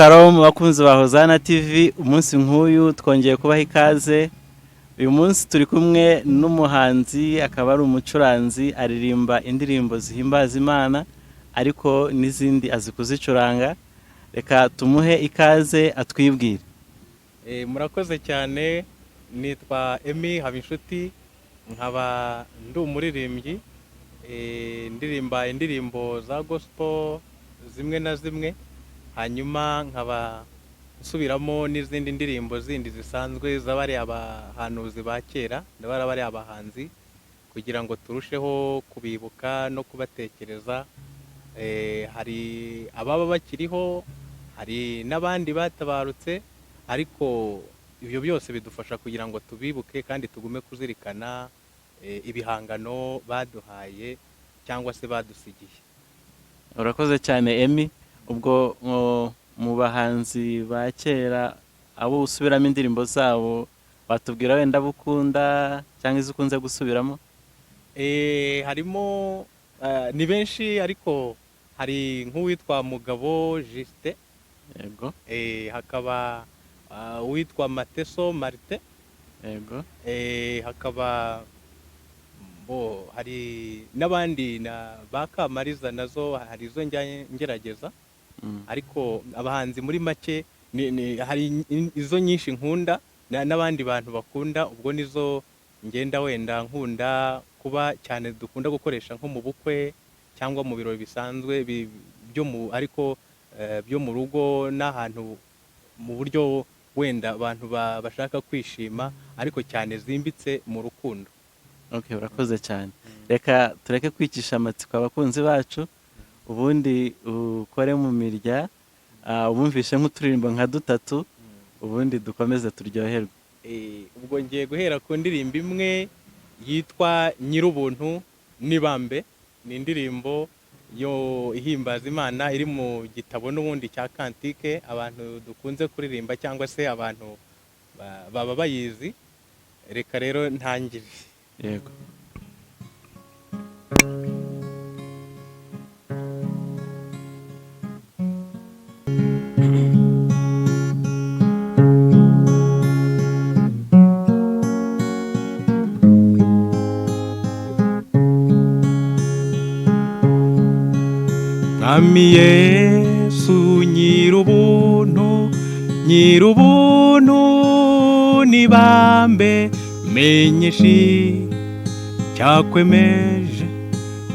Shalom bakunzi ba Hozana TV, umunsi nk'uyu twongeye kubaha ikaze. Uyu munsi turi kumwe n'umuhanzi, akaba ari umucuranzi, aririmba indirimbo zihimbaza Imana ariko n'izindi azi kuzicuranga. Reka tumuhe ikaze atwibwire. Murakoze cyane, nitwa Emi Habinshuti, nkaba ndi umuririmbyi, ndirimba indirimbo za gospel zimwe na zimwe, hanyuma nkaba nsubiramo n'izindi ndirimbo zindi zisanzwe z'abari abahanuzi ba kera, n'abari abahanzi, kugira ngo turusheho kubibuka no kubatekereza. Hari ababa bakiriho, hari n'abandi batabarutse, ariko ibyo byose bidufasha kugira ngo tubibuke kandi tugume kuzirikana ibihangano baduhaye cyangwa se badusigiye. Urakoze cyane Emi. Ubwo mu bahanzi ba kera abo usubiramo indirimbo zabo batubwira wenda bukunda cyangwa izukunze gusubiramo? Harimo ni benshi, ariko hari nk'uwitwa Mugabo Justin, Yego. hakaba uwitwa Mateso Martin, Yego. hakaba hari n'abandi na ba Kamariza, nazo hari izo ngerageza, ariko abahanzi muri make hari izo nyinshi nkunda, n'abandi bantu bakunda, ubwo nizo ngenda wenda nkunda kuba cyane dukunda gukoresha nko mu bukwe cyangwa mu birori bisanzwe ariko byo mu rugo, n'ahantu mu buryo wenda abantu bashaka kwishima, ariko cyane zimbitse mu rukundo. Okay, urakoze cyane. Reka tureke kwicisha amatsiko abakunzi bacu, ubundi ukore mu mirya, ubumvishe nk'uturirimbo nka dutatu, ubundi dukomeze turyoherwe. Ubwo ngiye guhera ku ndirimbo imwe yitwa Nyirubuntu n'Ibambe. Ni indirimbo yo ihimbaza Imana, iri mu gitabo n'ubundi cya Kantike abantu dukunze kuririmba cyangwa se abantu baba bayizi. Reka rero ntangire. Yego. Mwami Yesu Nyirubuntu, Nyirubuntu n'Ibambe, menyeshi cyakwemeje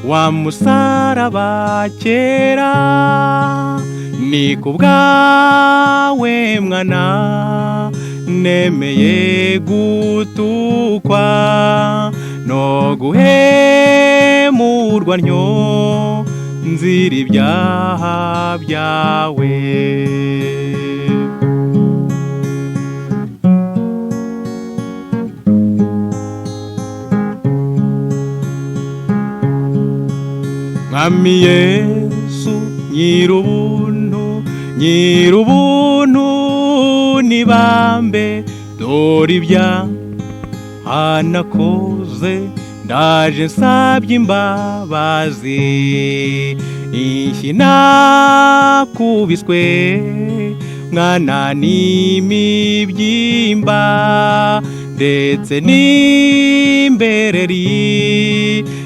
wa musaraba kera, ni kubwawe mwana nemeye gutukwa no guhemurwa ntyo nzira ibyaha byawe. Mwami Yesu Nyirubuntu, Nyirubuntu n'Ibambe, dore ibyaha nakoze ndaje nsabye imbabazi. Ishyi nakubiswe mwana n'imibyimba, ndetse n'imbereri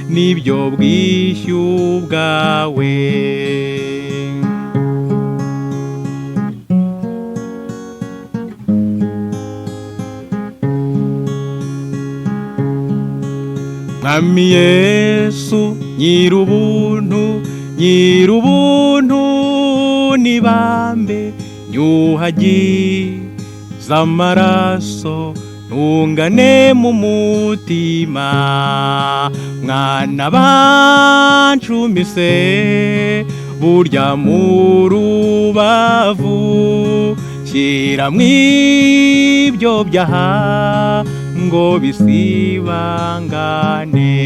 nibyo bwishyu bwawe. Mwami Yesu Nyirubuntu, Nyirubuntu n'Ibambe, nyuhagiza amaraso ntungane mu mutima, mwana bancumise burya mu rubavu, shyira mw'ibyo byaha ngo bisibangane.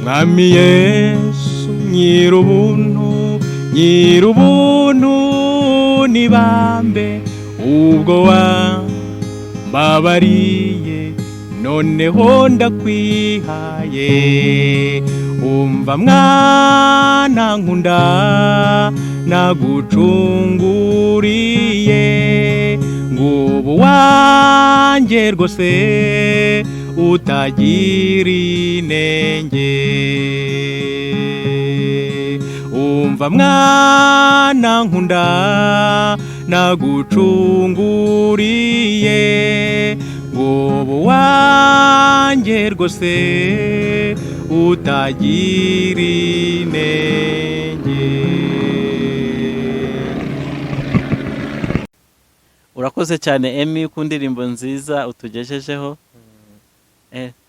Mwami Yesu Nyirubuntu, Nyirubuntu n'Ibambe, ubwo wambabariye noneho ndakwihaye umva mwana nkunda nagucunguriye ngubu wanjye rwose utagira inenge umva mwana nkunda nagucunguriye ngubu wanjye rwose utagira inenge. urakoze cyane Emmy ku ndirimbo nziza utugejejeho.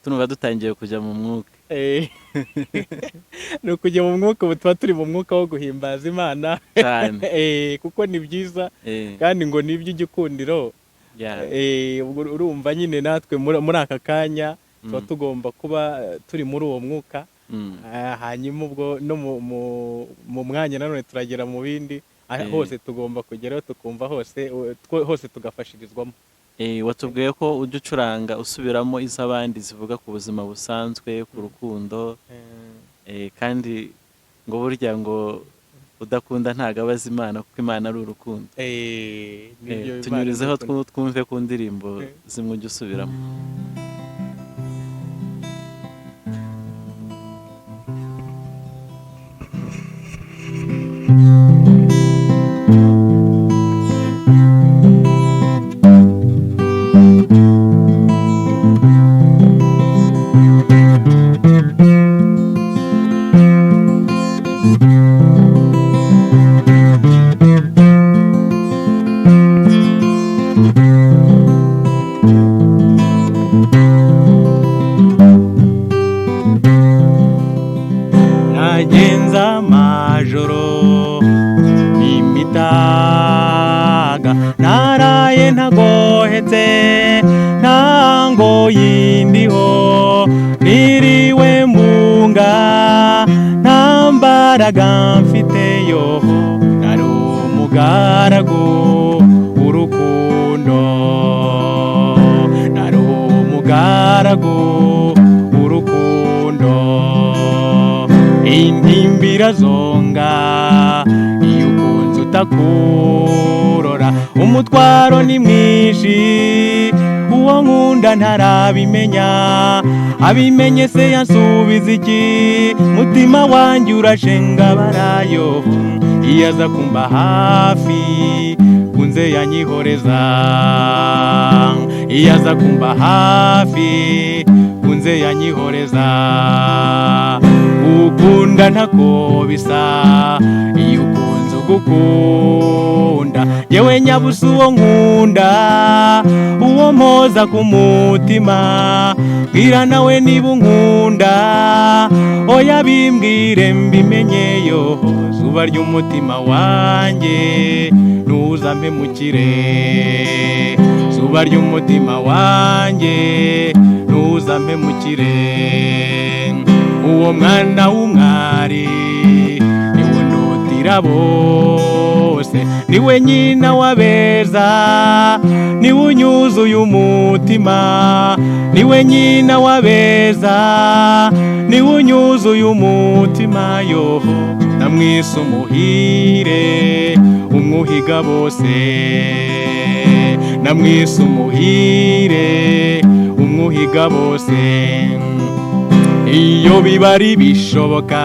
Tunumva dutangiye kujya mu mwuka. Ni ukujya mu mwuka, ubu tuba turi mu mwuka wo guhimbaza Imana cyane. kuko ni byiza kandi ngo ni iby'igikundiro. Urumva nyine natwe muri aka kanya tuba tugomba kuba turi muri uwo mwuka. Hanyuma ubwo no mu mwanya nanone turagera mu bindi, hose tugomba kugeraho tukumva hose tugafashirizwamo. Watubwiye ko ujya ucuranga usubiramo iz'abandi zivuga ku buzima busanzwe, ku rukundo, kandi ngo burya ngo udakunda ntago abaza Imana kuko Imana ari urukundo. Tunyurizeho twumve ku ndirimbo zimwe ujya usubiramo. Nagenza amajoro n'imitaga naraye ntagohetse ntango yindiho niriwe munga nta mbaraga mfiteyo nari umugaragu w'urukundo nari umugaragu w'urukundo intimbira zonga iyo ukunze utakurora umutwaro ni mwinshi uwo nkunda ntarabimenya abimenye se yansubiza iki mutima wanjye urashenga barayo iyo aza kumba hafi kunze yanyihoreza iyo aza kumba hafi kunze yanyihoreza ukunda ntako bisa iyo ukunze ugukunda yewe nyabusa uwo nkunda uwo mpoza ku mutima bwira nawe niba unkunda oya bimbwire mbimenyeyo zuba ry'umutima wanjye nuza mpemukire zuba ry'umutima wanjye nuza mpemukire uwo mwana w'umwari niwe ndotira bose niwe nyina w'abeza niwe unyuzuye umutima niwe nyina w'abeza niwe unyuzuye umutima yoho namwise umuhire umwuhiga bose namwise umuhire umwuhiga bose iyo biba ari bishoboka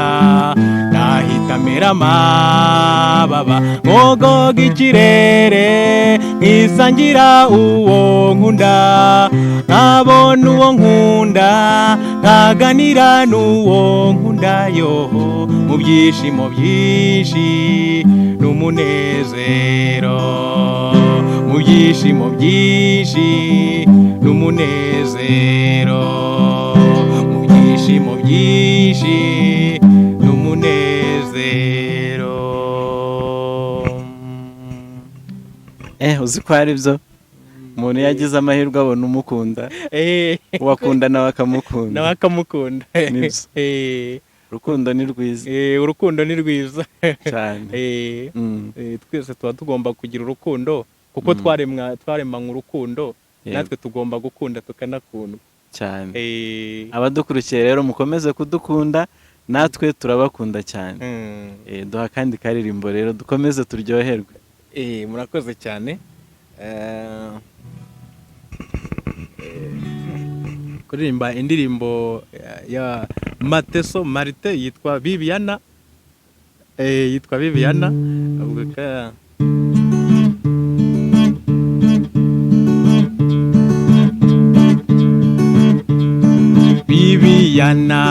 nahita mera amababa nkogoga ikirere nkisangira uwo nkunda nkabona uwo nkunda nkaganira n'uwo nkunda yoho mu byishimo byinshi n'umunezero mu byishimo byinshi n'umunezero ibyishimo byinshi n'umunezero. Uzi ko ari byo umuntu yagize amahirwe abona umukunda uwakunda nawe akamukunda urukundo ni rwiza urukundo ni rwiza cyane. Twese tuba tugomba kugira urukundo kuko twaremanywe urukundo natwe tugomba gukunda tukanakundwa. cyane. Abadukurikiye rero mukomeze kudukunda, natwe turabakunda cyane. Duha kandi karirimbo rero dukomeze turyoherwe. Murakoze cyane. Kuririmba indirimbo ya Mateso Marite yitwa Bibiana. Yitwa Bibiana. Avuga Bibiana,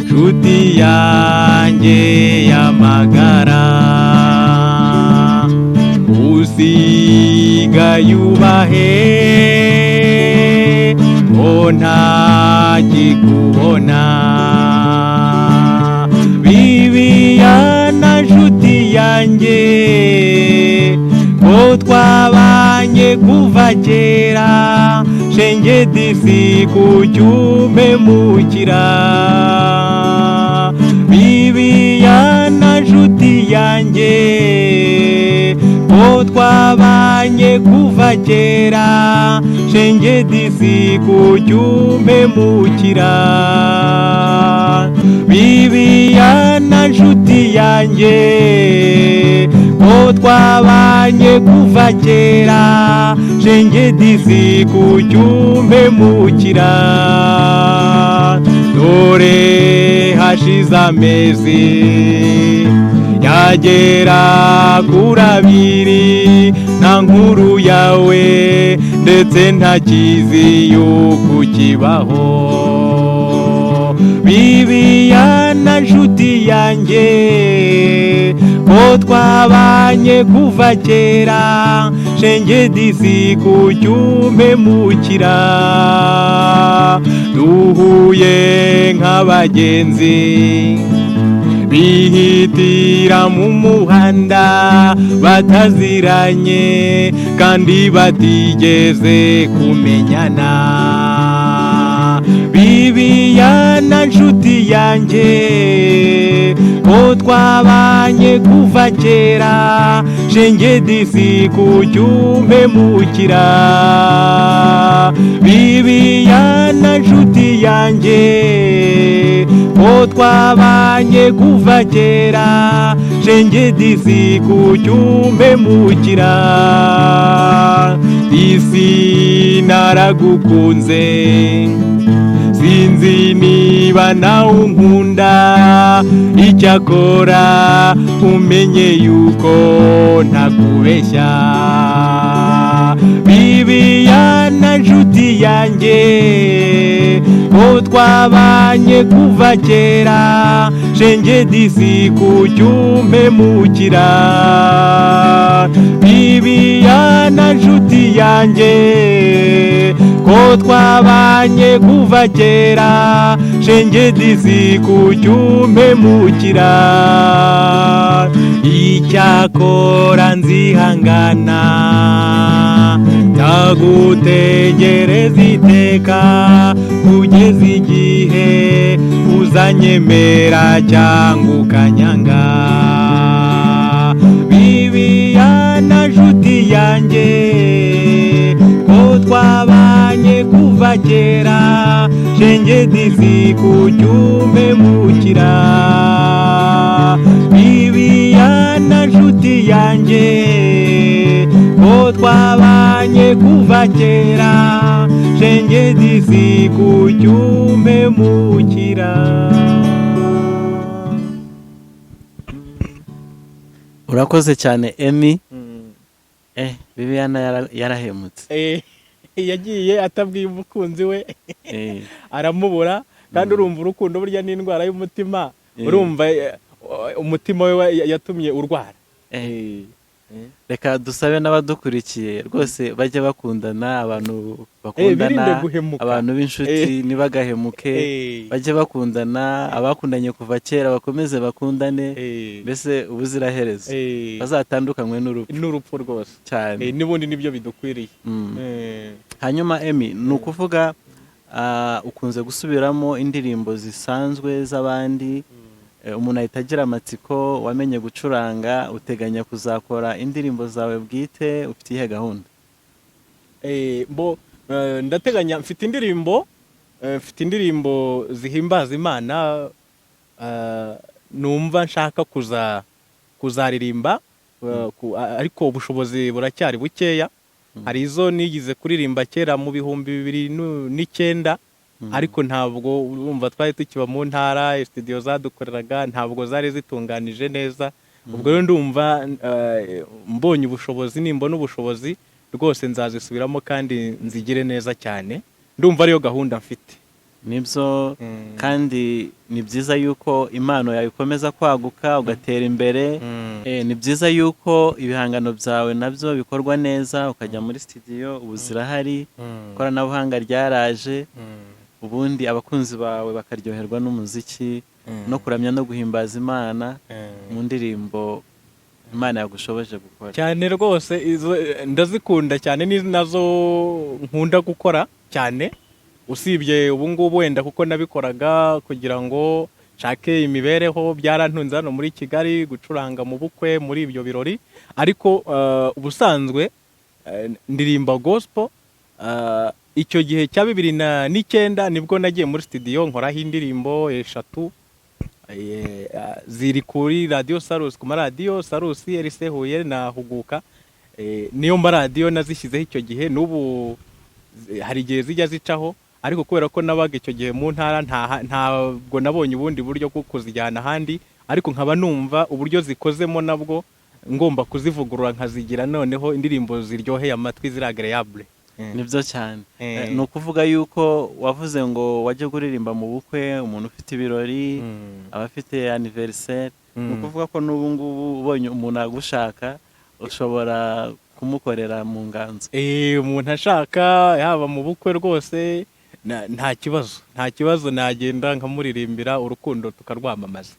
nshuti yanjye y'amagara, usigaye ubahe ko ntakikubona. Bibiana, nshuti yanjye, ko twabanye kuva kera, shenge disi kucyumemukira. Bibiana, nshuti yanjye, ko twabanye kuva kera, shenge disi kucyumemukira. Bibiana, nshuti yanjye, ko twabanye kuva kera, shenge disi kucyumemukira. Dore hashize amezi yagera kuri 2 nta nkuru yawe, ndetse ntakizi yuko ukibaho. Bibiana, nshuti yanjye, ko twabanye kuva kera, shenge disi kucyumemukira. Duhuye nk'abagenzi bihitira mu muhanda, bataziranye kandi batigeze kumenyana. Bibiana, nshuti yanjye, ko twabanye kuva kera, shenge disi kucyumemukira. Bibiana, nshuti yanjye, ko twabanye kuva kera, shenge disi kucyumemukira. Disi naragukunze, sinzi niba nawe unkunda, icyakora umenye yuko ntakubeshya. Bibiana, nshuti yanjye, ko twabanye kuva kera, shenge disi kucyumemukira. Bibiana, nshuti yanjye, ko twabanye kuva kera, shenge disi kucyumemukira. Icyakora nzihangana, ndagutegereza iteka, kugeza igihe uzanyemera cyangwa ukanyanga. Bibiana, nshuti yanjye, ko twabanye kuva kera, shenge disi kucyumemukira. Bibiana, nshuti yanjye, ko twabanye kuva kera, shenge disi kucyumemukira. Urakoze cyane Emmy. Bibiana yarahemutse. Yagiye atabwiye umukunzi we, aramubura. Kandi urumva urukundo burya n'indwara y'umutima, urumva umutima we yatumye urwara. Reka dusabe n'abadukurikiye rwose bajye bakundana, abantu bakundana, abantu b'inshuti ntibagahemuke, bajye bakundana, abakundanye kuva kera bakomeze bakundane, mbese ubuziraherezo bazatandukanywe n'urupfu rwose cyane. N'ubundi nibyo bidukwiriye. Hanyuma Emmy, ni ukuvuga ukunze gusubiramo indirimbo zisanzwe z'abandi, umuntu ahita agira amatsiko, wamenye gucuranga, uteganya kuzakora indirimbo zawe bwite, ufite ihe gahunda? ndateganya mfite indirimbo zihimbaza Imana, numva nshaka kuzaririmba, ariko ubushobozi buracyari bukeya. Hari izo nigize kuririmba kera mu 2009, ariko ntabwo urumva twari tukiba mu ntara, studio zadukoreraga ntabwo zari zitunganije neza. Ubwo rero ndumva mbonye ubushobozi, nimbona ubushobozi rwose nzazisubiramo kandi nzigire neza cyane. Ndumva ariyo gahunda mfite. Nibyo, kandi ni byiza yuko impano yawe ikomeza kwaguka ugatera imbere. Ni byiza yuko ibihangano byawe nabyo bikorwa neza, ukajya muri studio, ubu zirahari, ikoranabuhanga ryaraje, ubundi abakunzi bawe bakaryoherwa n'umuziki no kuramya no guhimbaza Imana mu ndirimbo Imana yagushoboje gukora. Cyane rwose izo ndazikunda cyane, ni nazo nkunda gukora cyane, usibye ubu ngubu wenda kuko nabikoraga kugira ngo nshake imibereho, byarantunze hano muri Kigali gucuranga mu bukwe muri ibyo birori. Ariko ubusanzwe ndirimba gospel. Icyo gihe cya 2009 nibwo nagiye muri studio nkoraho indirimbo 3 ziri kuri Radio Salus, ku maradiyo Salus, RC Huye na Huguka. Niyo maradiyo nazishyizeho icyo gihe, n'ubu hari igihe zijya zicaho, ariko kubera ko nabaga icyo gihe mu ntara ntabwo nabonye ubundi buryo bwo kuzijyana ahandi, ariko nkaba numva uburyo zikozemo nabwo ngomba kuzivugurura nkazigira noneho indirimbo ziryoheye amatwi, ziri agreeable. Nibyo cyane. Ni ukuvuga yuko wavuze ngo wajye kuririmba mu bukwe, umuntu ufite ibirori, abafite anniversaire. Ni ukuvuga ko n'ubu ngubu ubonye umuntu agushaka ushobora kumukorera mu nganzo. Umuntu ashaka yaba mu bukwe rwose nta kibazo nagenda nkamuririmbira, urukundo tukarwamamaza.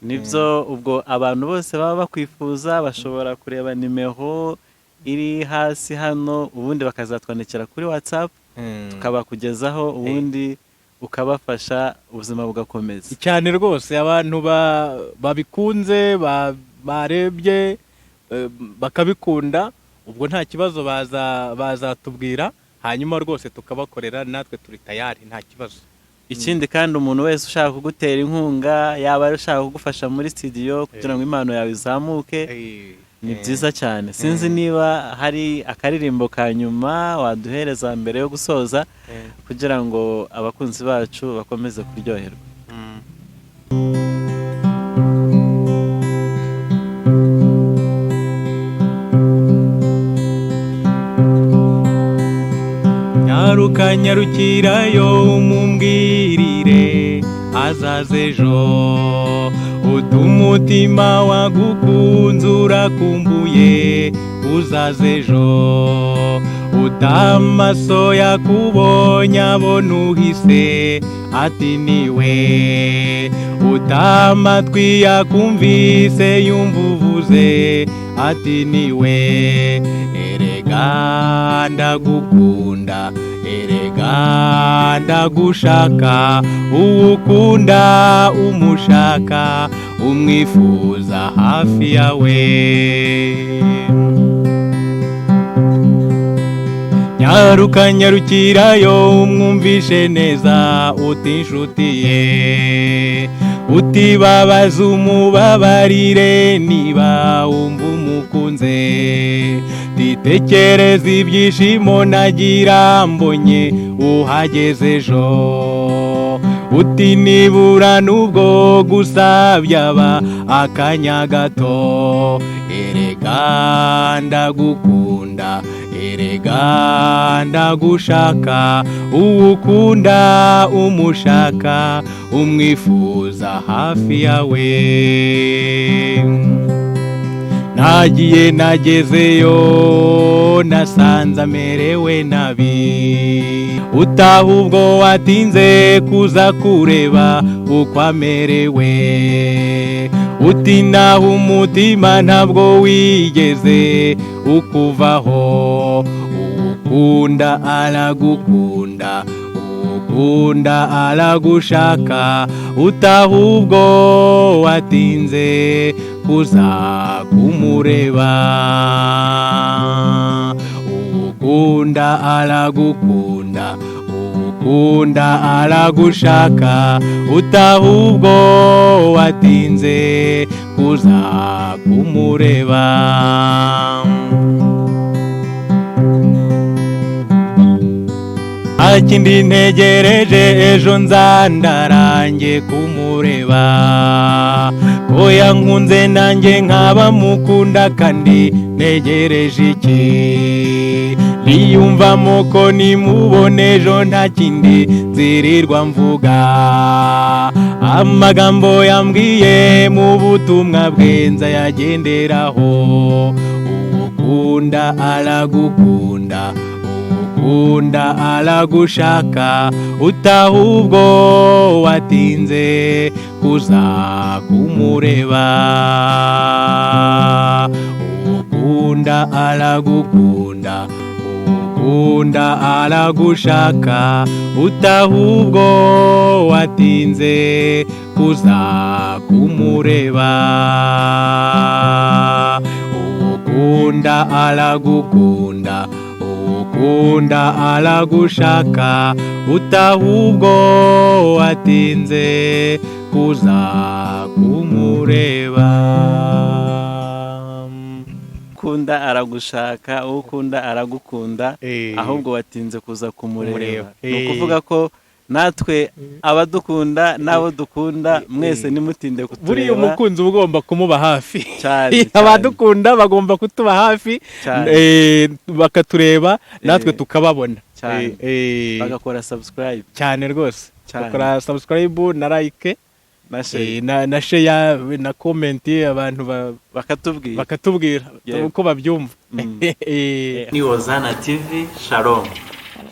Nibyo, ubwo abantu bose baba bakwifuza bashobora kureba nimero iri hasi hano, ubundi bakazatwandikira kuri WhatsApp tukabakugezaho, ubundi ukabafasha, ubuzima bugakomeza. Cyane rwose, abantu babikunze barebye bakabikunda, ubwo nta kibazo bazatubwira, hanyuma rwose tukabakorera, natwe turi tayari, nta kibazo. Ikindi kandi umuntu wese ushaka kugutera inkunga, yaba ushaka kugufasha muri studio kugira ngo impano yawe izamuke, ni byiza cyane. Sinzi niba hari akaririmbo ka nyuma waduhereza mbere yo gusoza, kugira ngo abakunzi bacu bakomeze kuryoherwa. Nyarukirayo umumbwirire azaze ejo, utumutima wagukunze urakumbuye uzaze ejo, utamaso yakubonye abona uhise ati niwe, utamatwi yakumvise yumva uvuze ati niwe. Erega ndagukunda, erega ndagushaka, uwukunda umushaka, umwifuza hafi yawe. Nyarukirayo umwumvishe neza, uti inshuti ye, utibabaza umubabarire niba wumva umukunze, titekereza ibyishimo nagira mbonye uhageze ejo, uti nibura nubwo gusa byaba akanya gato. Erega ndagukunda, erega ndagushaka, uwukunda umushaka, umwifuza hafi yawe. Nagiye nagezeyo nasanze amerewe nabi, utaha ubwo watinze kuza kureba uko amerewe, uti naho umutima ntabwo wigeze ukuvaho, ukunda aragukunda, ukunda aragushaka, utaha ubwo watinze kuza kumureba, ugukunda aragukunda, ugukunda aragushaka, utahubwo watinze kuza kumureba. Akindi ntegereje ejo nzandarange kumureba, ko yankunze nanjye nkaba mukunda, kandi ntegereje iki? Niyumvamo ko nimubone ejo nta kindi nzirirwa mvuga, amagambo yambwiye mu butumwa bwe nzayagenderaho. Ugukunda aragukunda, ugukunda aragushaka, utahubwo watinze kuza kumureba. Ugukunda aragukunda, ugukunda aragushaka, utahubwo watinze kuza kumureba. Ugukunda aragukunda, ugukunda aragushaka, utahubwo watinze kuza kumureba. ukunda aragushaka, ukunda aragukunda, ahubwo watinze kuza kumureba. Ni ukuvuga ko natwe abadukunda n'abo dukunda mwese nimutinde kutureba. Buriya umukunzi ugomba kumuba hafi cyane. Abadukunda bagomba kutuba hafi, bakatureba natwe tukababona cyane, bagakora subscribe cyane rwose, bakora subscribe na like na share na comment, abantu bakatubwira uko babyumva. ni Hozana TV. Shalom.